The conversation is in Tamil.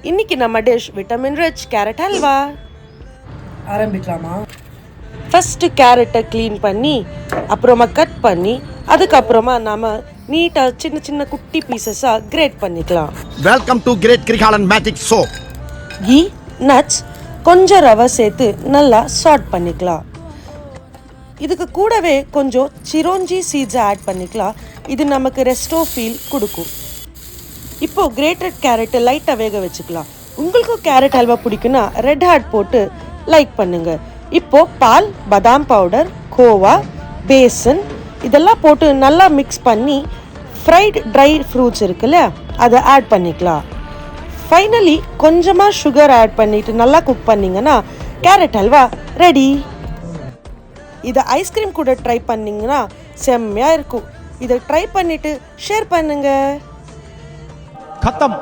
இன்னைக்கு நம்ம dish vitamin rich carrot halwa. ஆரம்பிக்கலாமா? ஃபஸ்ட்டு கேரட்டை க்ளீன் பண்ணி அப்புறமா கட் பண்ணி அதுக்கப்புறமா நம்ம நீட்டாக சின்ன சின்ன குட்டி பீசஸாக கிரேட் பண்ணிக்கலாம். Welcome to great Kirikalan magic show. Ghee, nuts, கொஞ்சம் ரவை சேர்த்து நல்லா சாட் பண்ணிக்கலாம். இதுக்கு கூடவே கொஞ்சம் சிரோஞ்சி சீட்ஸை ஆட் பண்ணிக்கலாம். இது நமக்கு ரெஸ்டோ ஃபீல் கொடுக்கும். இப்போது கிரேட்டட் கேரட்டை லைட்டாக வேக வச்சுக்கலாம். உங்களுக்கு கேரட் ஹல்வா பிடிக்குன்னா ரெட் ஹார்ட் போட்டு லைக் பண்ணுங்கள். இப்போது பால், பாதாம் பவுடர், கோவா, பேசன் இதெல்லாம் போட்டு நல்லா மிக்ஸ் பண்ணி ஃப்ரைடு ட்ரை ஃப்ரூட்ஸ் இருக்குல்ல அதை ஆட் பண்ணிக்கலாம். ஃபைனலி கொஞ்சமாக சுகர் ஆட் பண்ணிவிட்டு நல்லா குக் பண்ணிங்கன்னா கேரட் ஹல்வா ரெடி. இதை ஐஸ்கிரீம் கூட ட்ரை பண்ணிங்கன்னா செம்மையாக இருக்கும். இதை ட்ரை பண்ணிவிட்டு ஷேர் பண்ணுங்கள். खत्म.